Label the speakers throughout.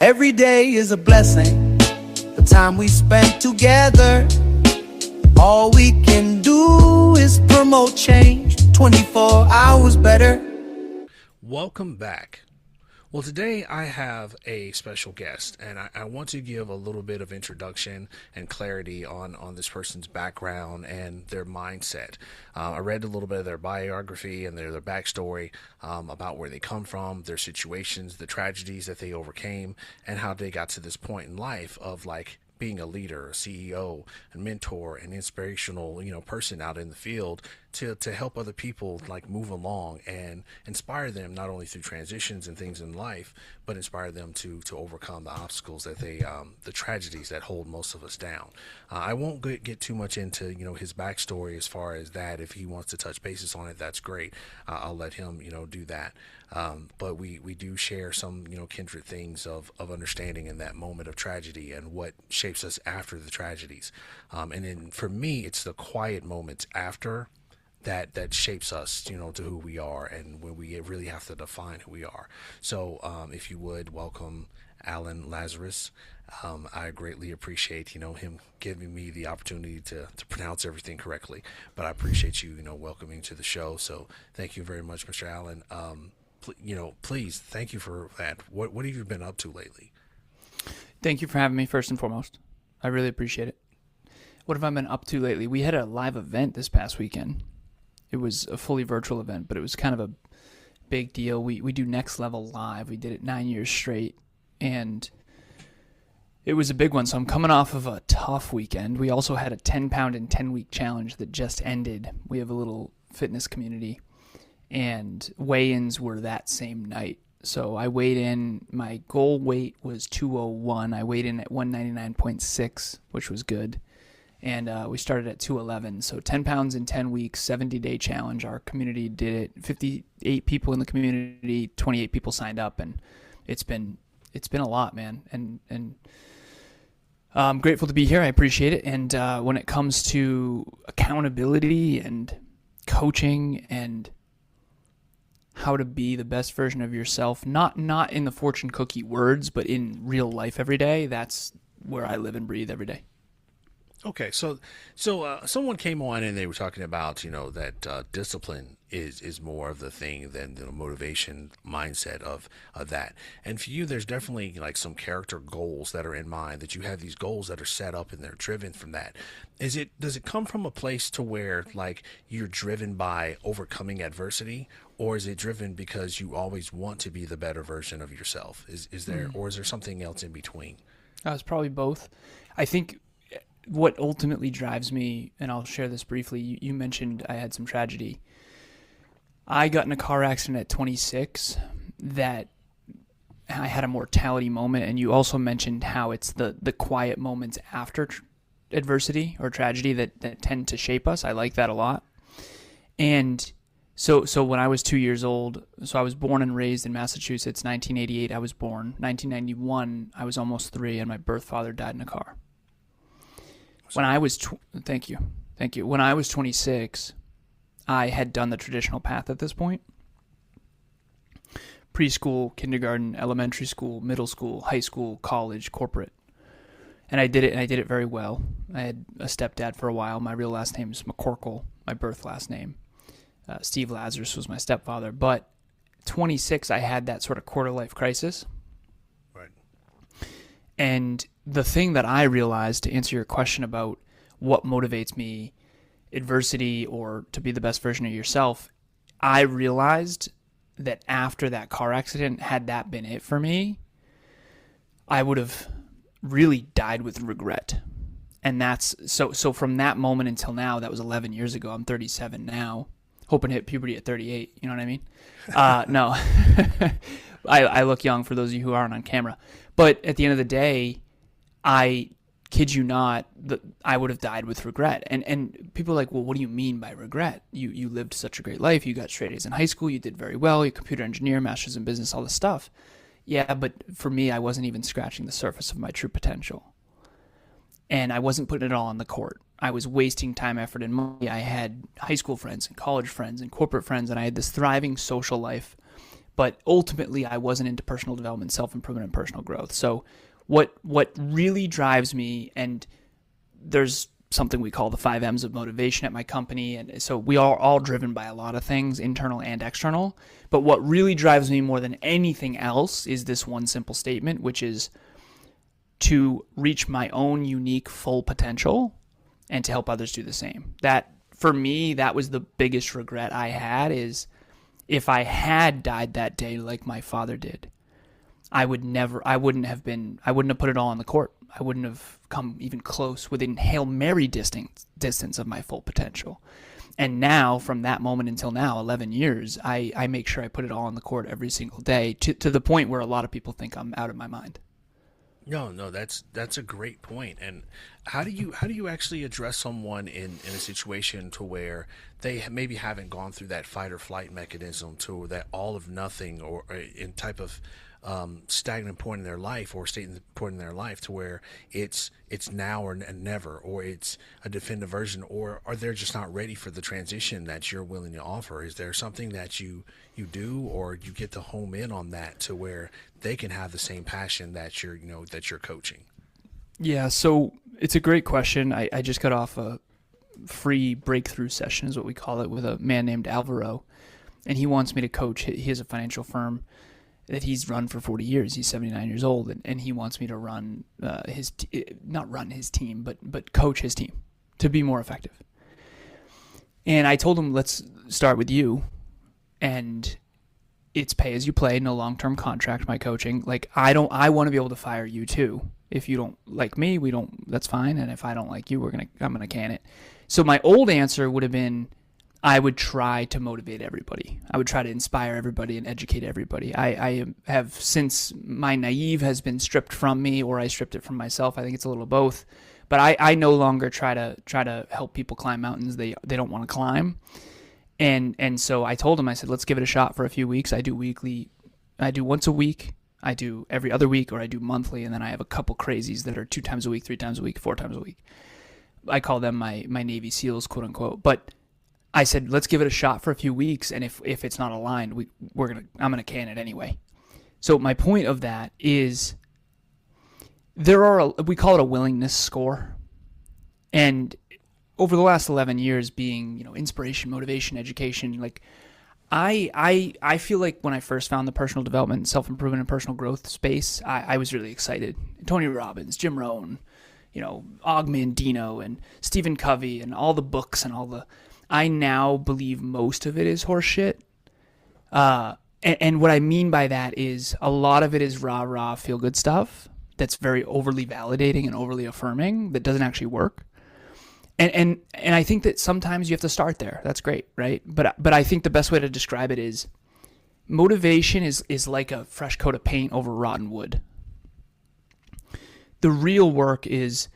Speaker 1: Every day is a blessing, the time we spent together. All we can do is promote change, 24 hours better.
Speaker 2: Welcome back. Well, today I have a special guest, and I want to give a little bit of introduction and clarity on this person's background and their mindset. I read a little bit of their biography and their backstory about where they come from, their situations, the tragedies that they overcame, and how they got to this point in life of like being a leader, a CEO, a mentor, an inspirational, person out in the field to help other people like move along and inspire them not only through transitions and things in life, but inspire them to overcome the obstacles that the tragedies that hold most of us down. I won't get too much into his backstory as far as that. If he wants to touch bases on it, that's great. I'll let him do that. But we do share some kindred things of understanding in that moment of tragedy and what shapes us after the tragedies. And then for me, it's the quiet moments after that shapes us, to who we are, and when we really have to define who we are. So if you would welcome Alan Lazaros. I greatly appreciate, him giving me the opportunity to pronounce everything correctly, but I appreciate you, welcoming to the show. So thank you very much, Mr. Allen. Please, thank you for that. What have you been up to lately?
Speaker 3: Thank you for having me, first and foremost. I really appreciate it. What have I been up to lately? We had a live event this past weekend. It was a fully virtual event, but it was kind of a big deal. We do Next Level Live. We did it 9 years straight, and it was a big one. So I'm coming off of a tough weekend. We also had a 10-pound and 10-week challenge that just ended. We have a little fitness community, and weigh-ins were that same night. So I weighed in. My goal weight was 201. I weighed in at 199.6, which was good. And we started at 211. So 10 pounds in 10 weeks, 70-day challenge. Our community did it. 58 people in the community, 28 people signed up, and it's been a lot, man. And I'm grateful to be here. I appreciate it. And when it comes to accountability and coaching and how to be the best version of yourself, not in the fortune cookie words, but in real life every day, that's where I live and breathe every day.
Speaker 2: Okay, so someone came on and they were talking about that discipline is more of the thing than the motivation mindset of that. And for you, there's definitely like some character goals that are in mind, that you have these goals that are set up and they're driven from that. Does it come from a place to where like you're driven by overcoming adversity, or is it driven because you always want to be the better version of yourself? Is there or is there something else in between?
Speaker 3: It's probably both. I think what ultimately drives me, and I'll share this briefly, you mentioned I had some tragedy. I got in a car accident at 26 that I had a mortality moment, and you also mentioned how it's the quiet moments after adversity or tragedy that tend to shape us. I like that a lot. And so when I was 2 years old, so I was born and raised in Massachusetts, 1988 I was born. 1991 I was almost 3, and my birth father died in a car. When I was thank you. When I was 26, I had done the traditional path at this point. Preschool, kindergarten, elementary school, middle school, high school, college, corporate. And I did it very well. I had a stepdad for a while. My real last name is McCorkle, my birth last name. Steve Lazaros was my stepfather. But 26, I had that sort of quarter-life crisis.
Speaker 2: Right.
Speaker 3: And the thing that I realized, to answer your question about what motivates me, adversity or to be the best version of yourself, I realized that after that car accident, had that been it for me, I would have really died with regret. And that's so from that moment until now, that was 11 years ago. I'm 37 now, hoping to hit puberty at 38. You know what I mean? No, I look young for those of you who aren't on camera. But at the end of the day, I kid you not, I would have died with regret. And people are like, well, what do you mean by regret? You lived such a great life. You got straight A's in high school. You did very well. You're a computer engineer, master's in business, all this stuff. Yeah, but for me, I wasn't even scratching the surface of my true potential. And I wasn't putting it all on the court. I was wasting time, effort, and money. I had high school friends and college friends and corporate friends, and I had this thriving social life. but ultimately I wasn't into personal development, self-improvement, and personal growth. So what really drives me, and there's something we call the 5 M's of motivation at my company, and so we are all driven by a lot of things, internal and external. But what really drives me more than anything else is this one simple statement, which is to reach my own unique full potential and to help others do the same. That, for me, that was the biggest regret I had, is if I had died that day like my father did, I wouldn't have put it all on the court. I wouldn't have come even close within Hail Mary distance of my full potential. And now, from that moment until now, 11 years, I make sure I put it all on the court every single day, to the point where a lot of people think I'm out of my mind.
Speaker 2: No, that's a great point. And how do you actually address someone in a situation to where they maybe haven't gone through that fight or flight mechanism, to that all of nothing, or in type of stagnant point in their life, or stagnant point in their life, to where it's now or never, or it's a definitive version, or are they just not ready for the transition that you're willing to offer? Is there something that you do, or you get to home in on that to where they can have the same passion that you're coaching?
Speaker 3: Yeah, so it's a great question. I just got off a free breakthrough session, is what we call it, with a man named Alvaro, and he wants me to coach. He has a financial firm that he's run for 40 years. He's 79 years old, and he wants me to run not run his team, but coach his team to be more effective. And I told him, let's start with you, and it's pay as you play, no long-term contract, my coaching. Like, I want to be able to fire you too. If you don't like me, that's fine. And if I don't like you, I'm going to can it. So my old answer would have been, I would try to motivate everybody. I would try to inspire everybody and educate everybody. I have, since my naive has been stripped from me, or I stripped it from myself. I think it's a little of both. But I no longer try to help people climb mountains they don't want to climb. And so I told him, I said, let's give it a shot for a few weeks. I do once a week, I do every other week, or I do monthly, and then I have a couple crazies that are 2 times a week, 3 times a week, 4 times a week. I call them my Navy SEALs, quote unquote. But I said, let's give it a shot for a few weeks, and if it's not aligned, I'm gonna can it anyway. So my point of that is, we call it a willingness score, and over the last 11 years, being inspiration, motivation, education, like I feel like when I first found the personal development, self-improvement, and personal growth space, I was really excited. Tony Robbins, Jim Rohn, Og Mandino, and Stephen Covey, and all the books and I now believe most of it is horseshit. And what I mean by that is, a lot of it is rah-rah feel-good stuff that's very overly validating and overly affirming that doesn't actually work. And I think that sometimes you have to start there. That's great, right? But I think the best way to describe it is, motivation is like a fresh coat of paint over rotten wood. The real work is,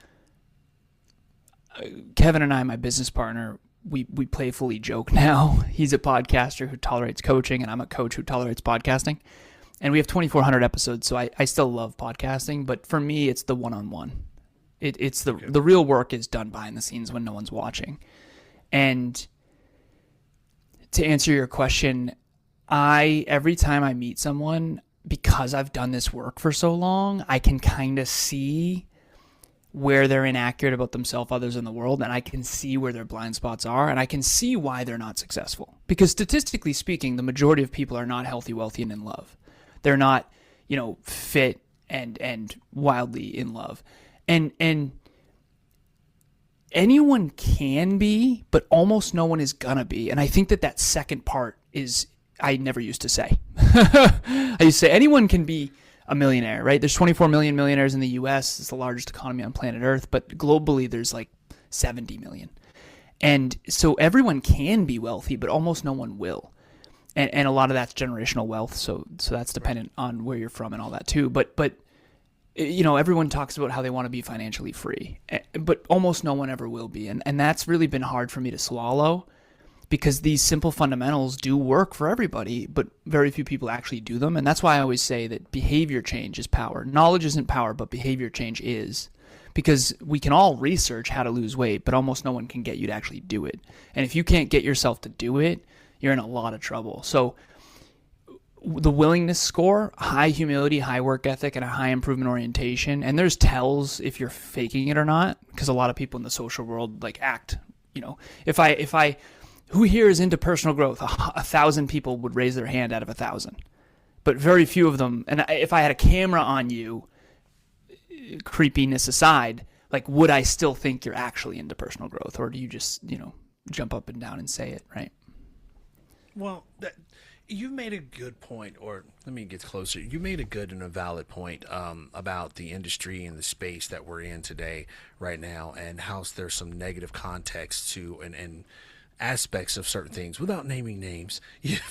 Speaker 3: Kevin and I, my business partner, we playfully joke now. He's a podcaster who tolerates coaching, and I'm a coach who tolerates podcasting. And we have 2,400 episodes, so I still love podcasting. But for me, it's the one-on-one. It's the real work is done behind the scenes when no one's watching. And to answer your question, every time I meet someone, because I've done this work for so long, I can kind of see where they're inaccurate about themselves, others, in the world, and I can see where their blind spots are, and I can see why they're not successful. Because statistically speaking, the majority of people are not healthy, wealthy, and in love. They're not, fit and wildly in love. And anyone can be, but almost no one is gonna be. And I think that second part is, I never used to say. I used to say anyone can be a millionaire, right? There's 24 million millionaires in the US. It's the largest economy on planet Earth, but globally there's like 70 million. And so everyone can be wealthy, but almost no one will. And a lot of that's generational wealth, so that's dependent on where you're from and all that too. But everyone talks about how they want to be financially free, but almost no one ever will be. And that's really been hard for me to swallow, because these simple fundamentals do work for everybody, but very few people actually do them. And that's why I always say that behavior change is power. Knowledge isn't power, but behavior change is. Because we can all research how to lose weight, but almost no one can get you to actually do it. And if you can't get yourself to do it, you're in a lot of trouble. So the willingness score, high humility, high work ethic, and a high improvement orientation. And there's tells if you're faking it or not, because a lot of people in the social world like act, if I, who here is into personal growth? 1,000 people would raise their hand out of 1,000, but very few of them. And if I had a camera on you, creepiness aside, like, would I still think you're actually into personal growth, or do you just, jump up and down and say it, right?
Speaker 2: Well, you made a good point, or let me get closer. You made a good and a valid point about the industry and the space that we're in today, right now, and how there's some negative context to and aspects of certain things without naming names.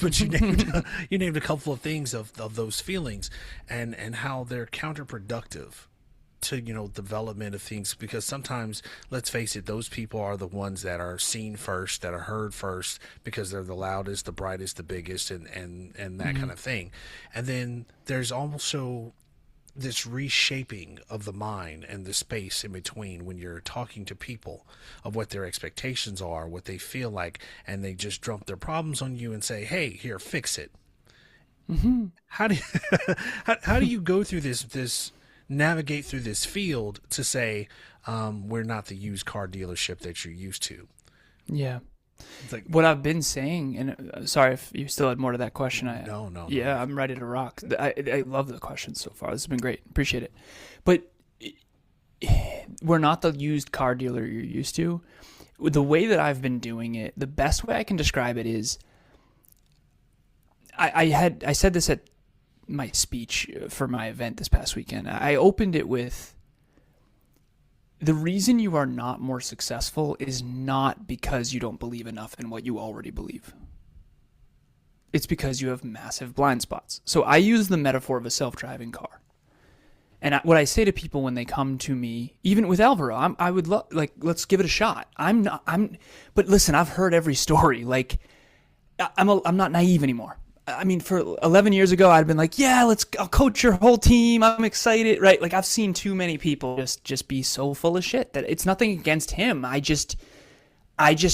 Speaker 2: But you named a couple of things of those feelings and how they're counterproductive to development of things, because sometimes, let's face it, those people are the ones that are seen first, that are heard first, because they're the loudest, the brightest, the biggest, and that kind of thing. And then there's also this reshaping of the mind and the space in between when you're talking to people of what their expectations are, what they feel like, and they just dump their problems on you and say, hey, here, fix it. How do you, how do you go through this navigate through this field to say, we're not the used car dealership that you're used to?
Speaker 3: Yeah.
Speaker 2: It's like,
Speaker 3: what I've been saying, and sorry if you still had more to that question.
Speaker 2: No.
Speaker 3: Yeah, I'm ready to rock. I love the questions so far. This has been great. Appreciate it. But we're not the used car dealer you're used to. The way that I've been doing it, the best way I can describe it is, I said this at my speech for my event this past weekend. I opened it with, the reason you are not more successful is not because you don't believe enough in what you already believe. It's because you have massive blind spots. So I use the metaphor of a self-driving car. And what I say to people when they come to me, even with Alvaro, I would love, like, let's give it a shot. But listen, I've heard every story. Like, I'm not naive anymore. I mean, for 11 years ago, I'd been like, yeah, I'll coach your whole team. I'm excited, right? Like, I've seen too many people just be so full of shit that it's nothing against him. I just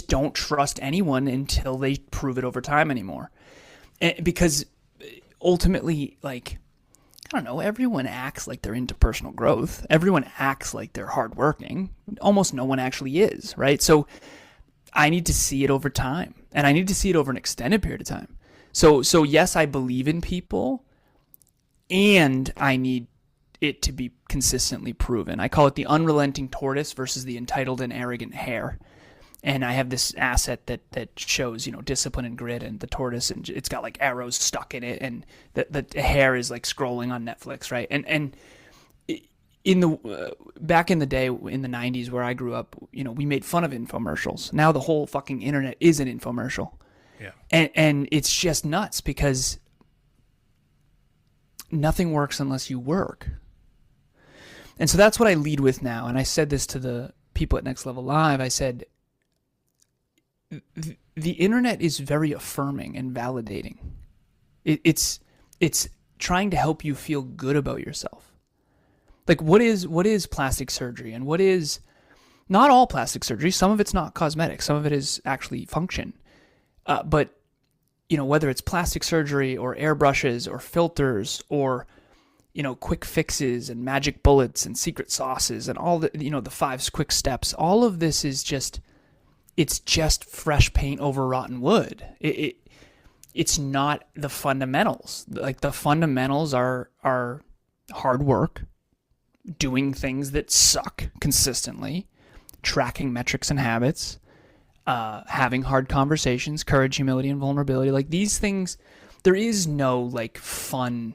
Speaker 3: don't trust anyone until they prove it over time anymore. Because ultimately, like, I don't know, everyone acts like they're into personal growth. Everyone acts like they're hardworking. Almost no one actually is, right? So I need to see it over time, and I need to see it over an extended period of time. So yes, I believe in people, and I need it to be consistently proven. I call it the unrelenting tortoise versus the entitled and arrogant hare. And I have this asset that shows, discipline and grit, and the tortoise, and it's got like arrows stuck in it, and the hare is like scrolling on Netflix, right? And in the back in the day, in the 90s where I grew up, we made fun of infomercials. Now the whole fucking internet is an infomercial.
Speaker 2: Yeah.
Speaker 3: And it's just nuts, because nothing works unless you work. And so that's what I lead with now. And I said this to the people at Next Level Live. I said, the internet is very affirming and validating. It's trying to help you feel good about yourself. Like, what is plastic surgery, and what is not all plastic surgery? Some of it's not cosmetic. Some of it is actually function. But, whether it's plastic surgery or airbrushes or filters or, quick fixes and magic bullets and secret sauces and all the, the 5 quick steps, all of this is it's just fresh paint over rotten wood. It's not the fundamentals. Like, the fundamentals are hard work, doing things that suck consistently, tracking metrics and habits, having hard conversations, courage, humility, and vulnerability. Like, these things, there is no like fun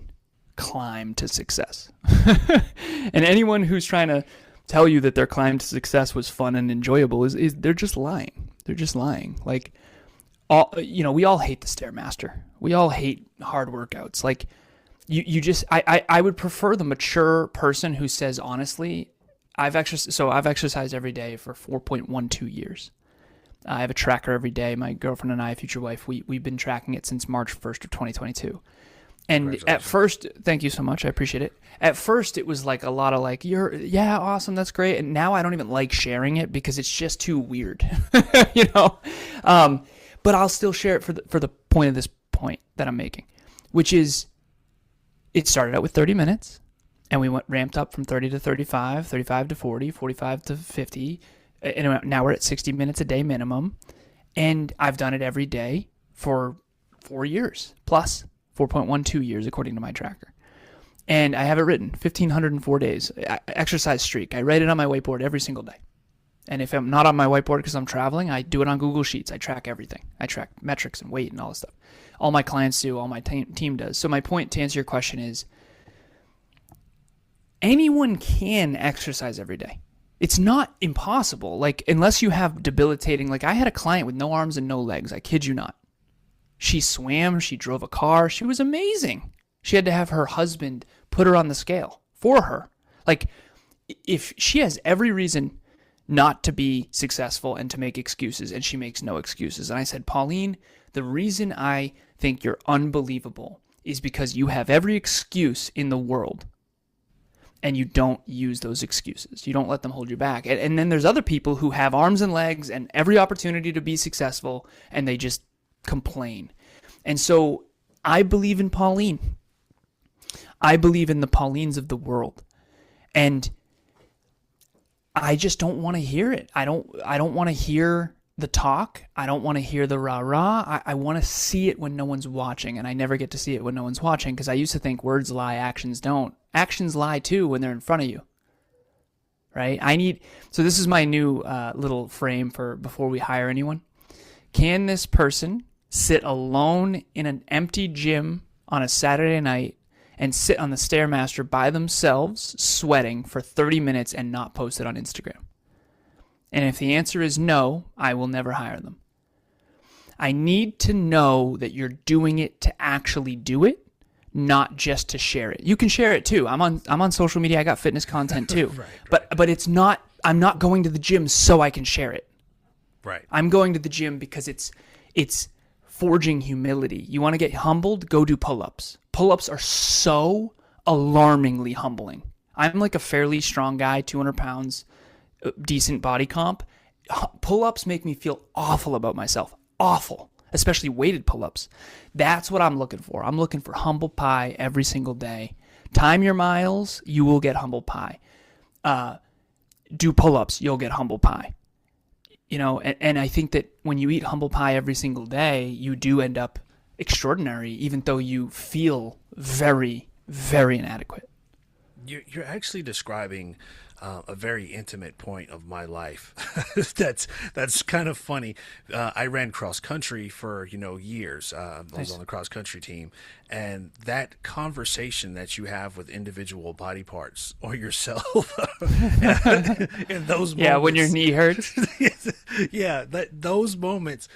Speaker 3: climb to success. And anyone who's trying to tell you that their climb to success was fun and enjoyable is they're just lying. They're just lying. Like, we all hate the Stairmaster. We all hate hard workouts. Like, I would prefer the mature person who says, honestly, I've exercised every day for 4.12 years. I have a tracker every day. My girlfriend and I, future wife, we've been tracking it since March 1st of 2022. And at first, thank you so much. I appreciate it. At first, it was like a lot of like, yeah, awesome, that's great. And now I don't even like sharing it because it's just too weird, But I'll still share it for the point of this point that I'm making. which is, it started out with 30 minutes, and we ramped up from 30 to 35, 35 to 40, 45 to 50, and now we're at 60 minutes a day minimum, and I've done it every day for 4 years, plus 4.12 years according to my tracker. And I have it written, 1,504 days, exercise streak. I write it on my whiteboard every single day. And if I'm not on my whiteboard because I'm traveling, I do it on Google Sheets. I track everything. I track metrics and weight and all this stuff. All my clients do, all my team does. So my point to answer your question is, anyone can exercise every day. It's not impossible. Like, unless you have debilitating, like I had a client with no arms and no legs. I kid you not. She swam, she drove a car. She was amazing. She had to have her husband put her on the scale for her. Like, if she has every reason not to be successful and to make excuses, and she makes no excuses. And I said, Pauline, the reason I think you're unbelievable is because you have every excuse in the world, and you don't use those excuses. You don't let them hold you back. And then there's other people who have arms and legs and every opportunity to be successful, and they just complain. And so I believe in Pauline. I believe in the Paulines of the world. And I just don't want to hear it. I don't want to hear the talk. I don't want to hear the rah-rah. I want to see it when no one's watching, and I never get to see it when no one's watching, because I used to think words lie, actions don't. Actions lie too when they're in front of you, right? So this is my new little frame for before we hire anyone. Can this person sit alone in an empty gym on a Saturday night and sit on the Stairmaster by themselves, sweating for 30 minutes and not post it on Instagram? And if the answer is no, I will never hire them. I need to know that you're doing it to actually do it, not just to share it. You can share it too. I'm on social media. I got fitness content too. Right. But it's not, I'm not going to the gym so I can share it.
Speaker 2: Right.
Speaker 3: I'm going to the gym because it's forging humility. You want to get humbled? Go do pull-ups. Pull-ups are so alarmingly humbling. I'm like a fairly strong guy, 200 pounds, decent body comp. Pull-ups make me feel awful about myself. Awful. Especially weighted pull-ups. That's what I'm looking for. I'm looking for humble pie every single day. Time your miles, you will get humble pie. Do pull-ups, you'll get humble pie. You know, and I think that when you eat humble pie every single day, you do end up extraordinary, even though you feel very, very inadequate.
Speaker 2: You're actually describing a very intimate point of my life. That's kind of funny. I ran cross country for years. I was on the cross country team, and that conversation that you have with individual body parts or yourself in those moments,
Speaker 3: when your knee hurts.
Speaker 2: Those moments,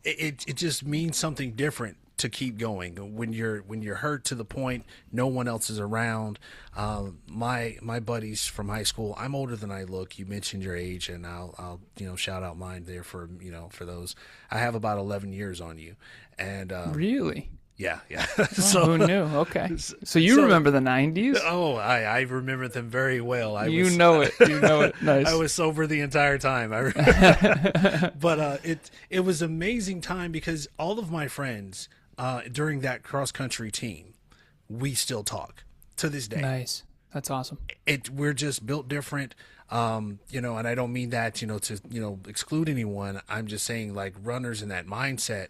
Speaker 2: it just means something different to keep going when you're hurt to the point no one else is around. My buddies from high school, I'm older than I look. You mentioned your age, and I'll shout out mine there for those. I have about 11 years on you, and
Speaker 3: really.
Speaker 2: Yeah.
Speaker 3: So who knew? Okay. So you remember the 90s?
Speaker 2: Oh, I remember them very well.
Speaker 3: You know it. Nice.
Speaker 2: I was sober the entire time. But it was an amazing time because all of my friends during that cross country team, we still talk to this day.
Speaker 3: Nice. That's awesome.
Speaker 2: We're just built different. And I don't mean that, to exclude anyone. I'm just saying, like, runners in that mindset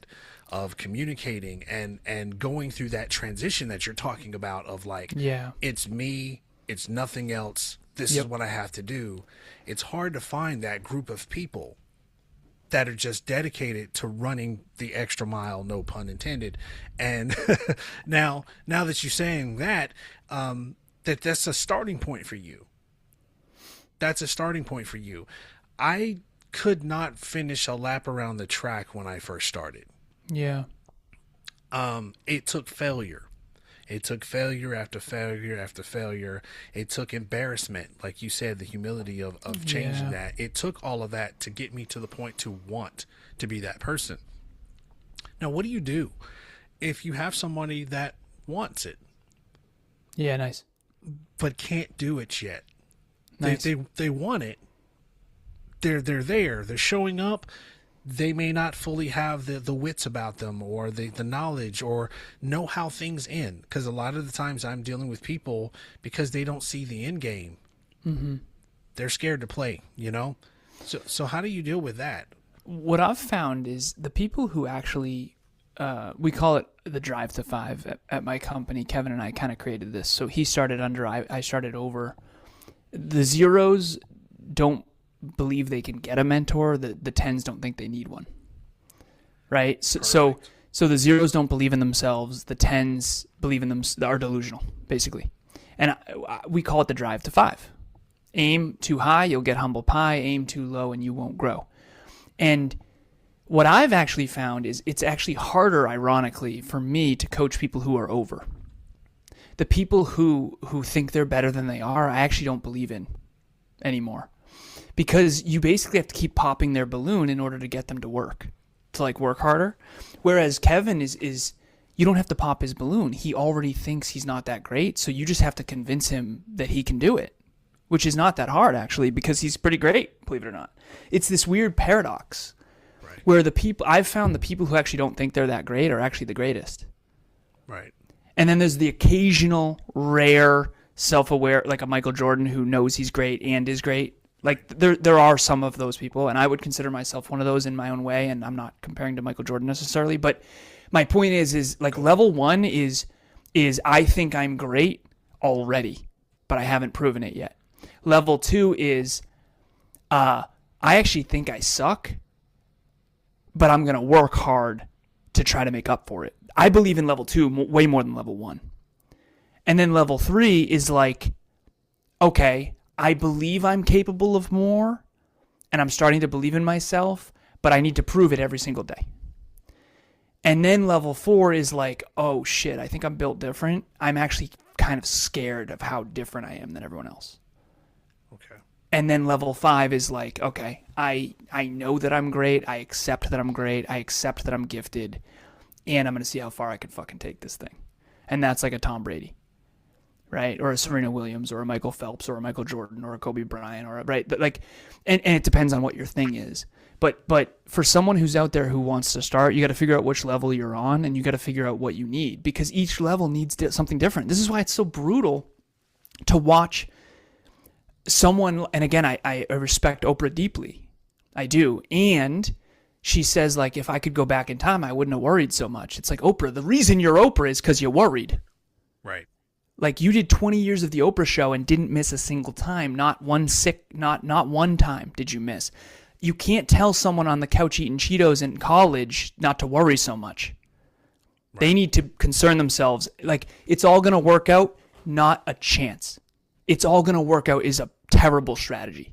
Speaker 2: of communicating and going through that transition that you're talking about of like, it's me, it's nothing else. This is what I have to do. It's hard to find that group of people that are just dedicated to running the extra mile, no pun intended. And now that you're saying that, that's a starting point for you. That's a starting point for you. I could not finish a lap around the track when I first started.
Speaker 3: Yeah.
Speaker 2: It took failure. It took failure after failure after failure. It took embarrassment, like you said, the humility of changing that. It took all of that to get me to the point to want to be that person. Now, what do you do if you have somebody that wants it?
Speaker 3: Yeah, nice.
Speaker 2: But can't do it yet?
Speaker 3: Nice.
Speaker 2: They want it. They're there. They're showing up. they may not fully have the wits about them, or the knowledge, or know how things end. Because a lot of the times I'm dealing with people because they don't see the end game.
Speaker 3: Mm-hmm.
Speaker 2: They're scared to play, you know? So how do you deal with that?
Speaker 3: What I've found is the people who actually, we call it the drive to 5 at my company. Kevin and I kind of created this. So he started under, I started over. The zeros don't believe they can get a mentor. The 10s don't think they need one. Right? So the zeros don't believe in themselves. The 10s believe in them, are delusional, basically. And we call it the drive to 5. Aim too high, you'll get humble pie. Aim too low, and you won't grow. And what I've actually found is it's actually harder, ironically, for me to coach people who are over. The people who think they're better than they are, I actually don't believe in anymore. Because you basically have to keep popping their balloon in order to get them to work harder. Whereas Kevin is you don't have to pop his balloon. He already thinks he's not that great, so you just have to convince him that he can do it. Which is not that hard, actually, because he's pretty great, believe it or not. It's this weird paradox where I've found the people who actually don't think they're that great are actually the greatest.
Speaker 2: Right.
Speaker 3: And then there's the occasional, rare, self-aware, like a Michael Jordan who knows he's great and is great. Like, there are some of those people, and I would consider myself one of those in my own way, and I'm not comparing to Michael Jordan necessarily. But my point is like, level 1 is I think I'm great already, but I haven't proven it yet. Level 2 is I actually think I suck, but I'm going to work hard to try to make up for it. I believe in level 2 way more than level 1. And then level 3 is like, okay, I believe I'm capable of more, and I'm starting to believe in myself, but I need to prove it every single day. And then level 4 is like, oh shit, I think I'm built different. I'm actually kind of scared of how different I am than everyone else.
Speaker 2: Okay.
Speaker 3: And then level 5 is like, okay, I know that I'm great. I accept that I'm great. I accept that I'm gifted. And I'm going to see how far I can fucking take this thing. And that's like a Tom Brady, right? Or a Serena Williams, or a Michael Phelps, or a Michael Jordan, or a Kobe Bryant, or right? But like, and it depends on what your thing is. But for someone who's out there who wants to start, you got to figure out which level you're on, and you got to figure out what you need, because each level needs something different. This is why it's so brutal to watch someone, and again, I respect Oprah deeply. I do. And she says, like, if I could go back in time, I wouldn't have worried so much. It's like, Oprah, the reason you're Oprah is because you worried.
Speaker 2: Right.
Speaker 3: Like, you did 20 years of the Oprah show and didn't miss a single time. Not one time did you miss. You can't tell someone on the couch eating Cheetos in college not to worry so much. Right. They need to concern themselves. Like, it's all going to work out, not a chance. It's all going to work out is a terrible strategy.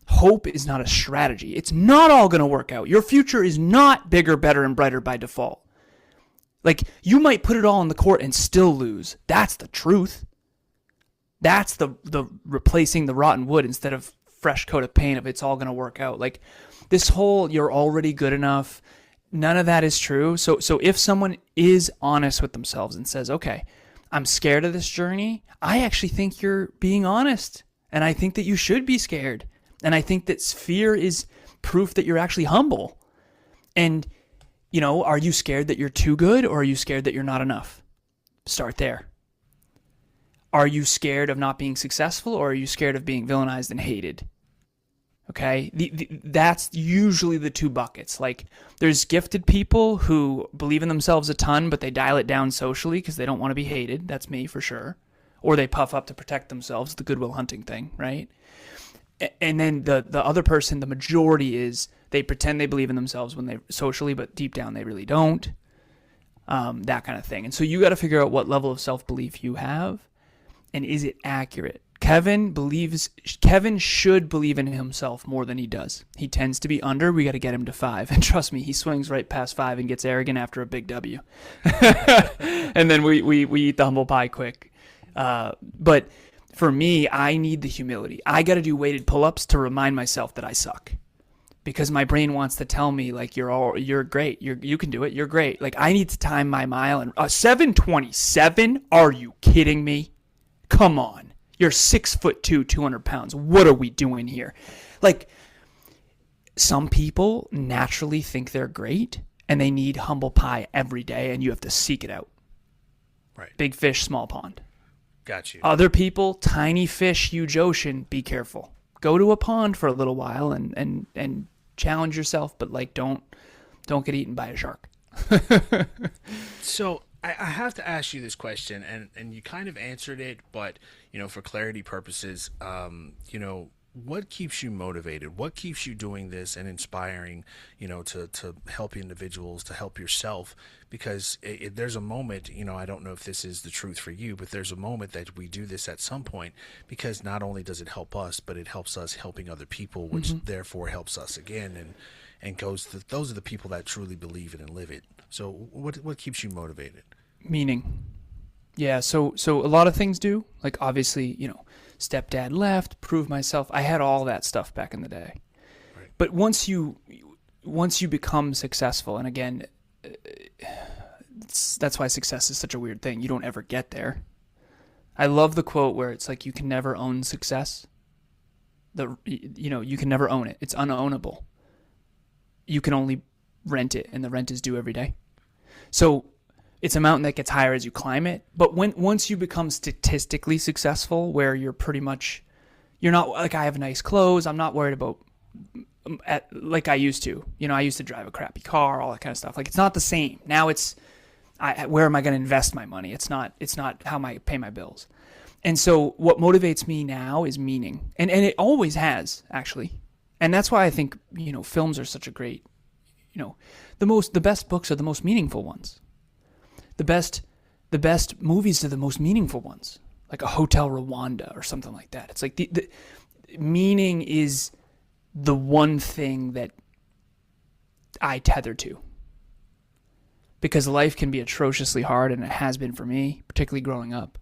Speaker 3: Hope is not a strategy. It's not all going to work out. Your future is not bigger, better, and brighter by default. Like, you might put it all on the court and still lose. That's the truth. That's the replacing the rotten wood instead of fresh coat of paint of it's all going to work out. Like, this whole you're already good enough, none of that is true. So if someone is honest with themselves and says, okay, I'm scared of this journey, I actually think you're being honest. And I think that you should be scared. And I think that fear is proof that you're actually humble. And, you know, are you scared that you're too good, or are you scared that you're not enough? Start there. Are you scared of not being successful, or are you scared of being villainized and hated? Okay? That's usually the two buckets. Like, there's gifted people who believe in themselves a ton, but they dial it down socially because they don't want to be hated. That's me for sure. Or they puff up to protect themselves, the Goodwill Hunting thing, right? And then the other person, the majority, is they pretend they believe in themselves when they socially, but deep down they really don't. That kind of thing. And so you got to figure out what level of self-belief you have, and is it accurate? Kevin should believe in himself more than he does. He tends to be under. We got to get him to 5. And trust me, he swings right past 5 and gets arrogant after a big W. And then we eat the humble pie quick. But for me, I need the humility. I got to do weighted pull-ups to remind myself that I suck, because my brain wants to tell me, like, you're great. You can do it. You're great. Like, I need to time my mile. And 7:27? Are you kidding me? Come on. You're 6'2", 200 pounds. What are we doing here? Like, some people naturally think they're great and they need humble pie every day, and you have to seek it out.
Speaker 2: Right.
Speaker 3: Big fish, small pond.
Speaker 2: Got you.
Speaker 3: Other people, tiny fish, huge ocean, be careful. Go to a pond for a little while and challenge yourself, but like don't get eaten by a shark.
Speaker 2: So I have to ask you this question, and you kind of answered it, but for clarity purposes, what keeps you motivated? What keeps you doing this and inspiring, to help individuals, to help yourself? Because there's a moment, I don't know if this is the truth for you, but there's a moment that we do this at some point, because not only does it help us, but it helps us helping other people, which therefore helps us again, and those are the people that truly believe it and live it. So what keeps you motivated?
Speaker 3: Meaning. Yeah, so a lot of things do. Like, obviously, stepdad left, prove myself. I had all that stuff back in the day.
Speaker 2: Right.
Speaker 3: But once you become successful, and again, that's why success is such a weird thing. You don't ever get there. I love the quote where it's like, you can never own success. You can never own it. It's unownable. You can only rent it, and the rent is due every day. So it's a mountain that gets higher as you climb it. But once you become statistically successful, where you're not like, I have nice clothes, I'm not worried about like I used to. I used to drive a crappy car, all that kind of stuff. Like, it's not the same. Now it's, where am I going to invest my money? It's not how I pay my bills. And so what motivates me now is meaning. And it always has, actually. And that's why I think, films are such a great, the best books are the most meaningful ones. The best movies are the most meaningful ones, like a Hotel Rwanda or something like that. It's like the meaning is the one thing that I tether to, because life can be atrociously hard, and it has been for me, particularly growing up.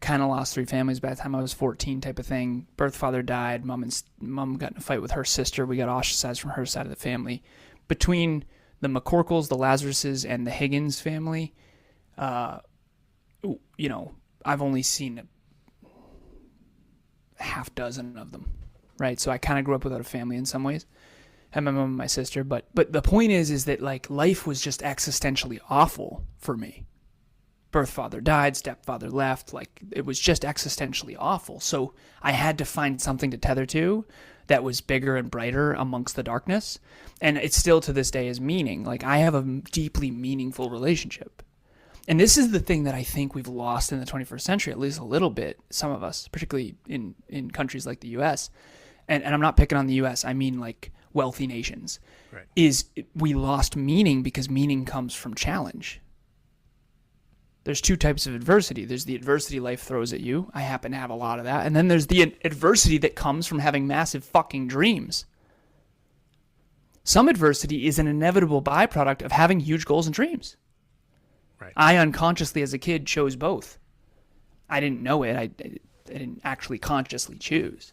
Speaker 3: Kind of lost 3 families by the time I was 14, type of thing. Birth father died. Mom got in a fight with her sister. We got ostracized from her side of the family. Between the McCorkles, the Lazaroses, and the Higgins family, I've only seen a half dozen of them, right? So I kind of grew up without a family in some ways. I had my mom and my sister, but the point is that, like, life was just existentially awful for me. Birth father died, stepfather left, like, it was just existentially awful. So I had to find something to tether to that was bigger and brighter amongst the darkness. And it still to this day is meaning. Like, I have a deeply meaningful relationship. And this is the thing that I think we've lost in the 21st century, at least a little bit, some of us, particularly in countries like the U.S. And I'm not picking on the U.S., I mean like wealthy nations.
Speaker 2: Right.
Speaker 3: Is we lost meaning because meaning comes from challenge. There's 2 types of adversity. There's the adversity life throws at you. I happen to have a lot of that. And then there's the adversity that comes from having massive fucking dreams. Some adversity is an inevitable byproduct of having huge goals and dreams.
Speaker 2: Right.
Speaker 3: I unconsciously, as a kid, chose both. I didn't know it. I didn't actually consciously choose.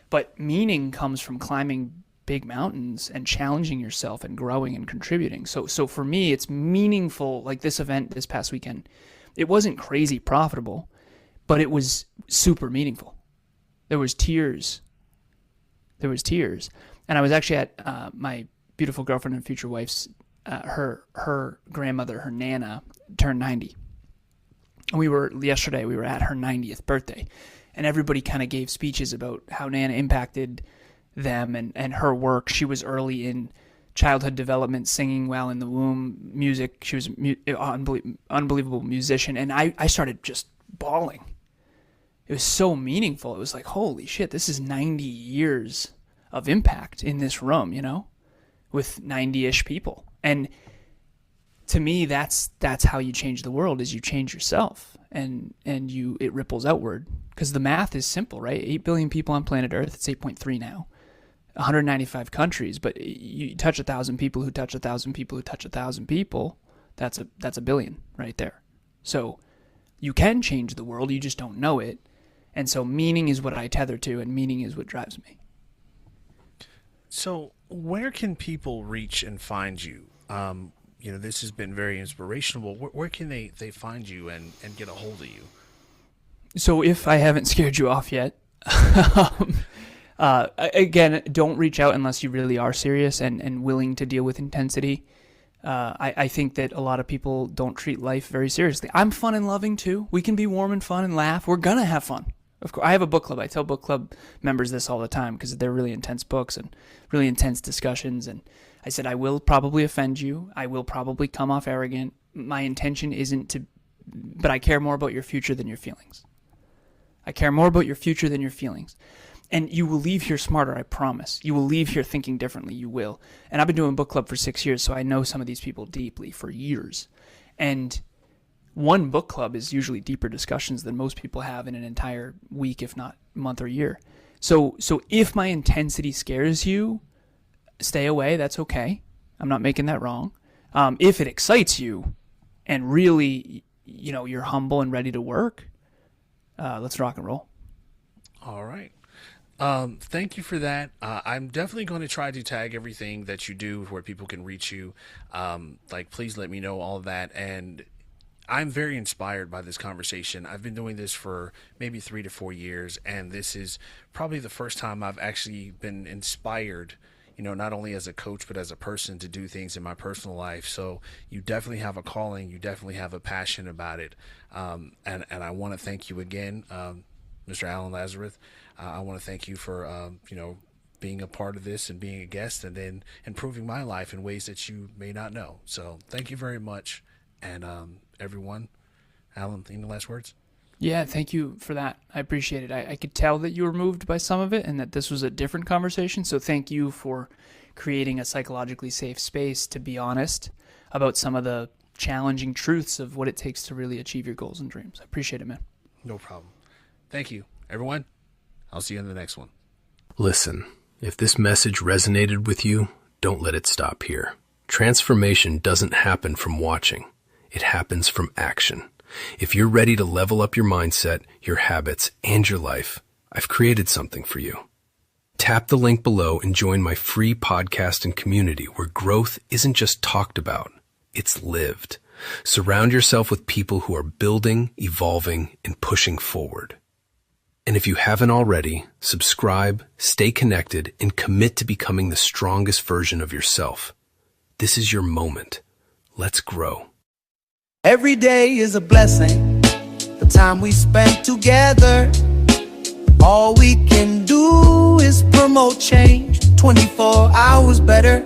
Speaker 3: But meaning comes from climbing big mountains and challenging yourself and growing and contributing. So for me, it's meaningful. Like this event this past weekend, it wasn't crazy profitable, but it was super meaningful. There was tears. And I was actually at my beautiful girlfriend and future wife's, her grandmother, her Nana, turned 90. And yesterday we were at her 90th birthday. And everybody kind of gave speeches about how Nana impacted them and her work. She was early in childhood development, singing while in the womb, music. She was an unbelievable musician. And I started just bawling. It was so meaningful. It was like, holy shit, this is 90 years of impact in this room, with 90-ish people. And to me, that's how you change the world, is you change yourself, and it ripples outward, because the math is simple, right? 8 billion people on planet Earth. It's 8.3 now. 195 countries, but you touch 1,000 people who touch 1,000 people who touch 1,000 people. That's a billion right there. So you can change the world, you just don't know it. And so meaning is what I tether to, and meaning is what drives me.
Speaker 2: So where can people reach and find you? This has been very inspirational. Where can they find you and get a hold of you?
Speaker 3: So if I haven't scared you off yet, Again, don't reach out unless you really are serious and willing to deal with intensity. I think that a lot of people don't treat life very seriously. I'm fun and loving too. We can be warm and fun and laugh. We're going to have fun. Of course, I have a book club. I tell book club members this all the time because they're really intense books and really intense discussions. And I said, I will probably offend you. I will probably come off arrogant. My intention isn't to, but I care more about your future than your feelings. I care more about your future than your feelings. And you will leave here smarter, I promise. You will leave here thinking differently, you will. And I've been doing book club for 6 years, so I know some of these people deeply for years. And one book club is usually deeper discussions than most people have in an entire week, if not month or year. So if my intensity scares you, stay away. That's okay. I'm not making that wrong. If it excites you and really, you're humble and ready to work, let's rock and roll.
Speaker 2: All right. Thank you for that. I'm definitely going to try to tag everything that you do where people can reach you. Please let me know all of that. And I'm very inspired by this conversation. I've been doing this for maybe 3 to 4 years, and this is probably the first time I've actually been inspired, not only as a coach, but as a person to do things in my personal life. So you definitely have a calling. You definitely have a passion about it. And I want to thank you again, Mr. Alan Lazaros. I want to thank you for, being a part of this and being a guest and then improving my life in ways that you may not know. So thank you very much. And everyone, Alan, any last words?
Speaker 3: Yeah, thank you for that. I appreciate it. I could tell that you were moved by some of it and that this was a different conversation. So thank you for creating a psychologically safe space to be honest about some of the challenging truths of what it takes to really achieve your goals and dreams. I appreciate it, man.
Speaker 2: No problem. Thank you, everyone. I'll see you in the next one.
Speaker 4: Listen, if this message resonated with you, don't let it stop here. Transformation doesn't happen from watching. It happens from action. If you're ready to level up your mindset, your habits, and your life, I've created something for you. Tap the link below and join my free podcast and community where growth isn't just talked about, it's lived. Surround yourself with people who are building, evolving, and pushing forward. And if you haven't already, subscribe, stay connected, and commit to becoming the strongest version of yourself. This is your moment. Let's grow.
Speaker 1: Every day is a blessing. The time we spend together. All we can do is promote change. 24 hours better.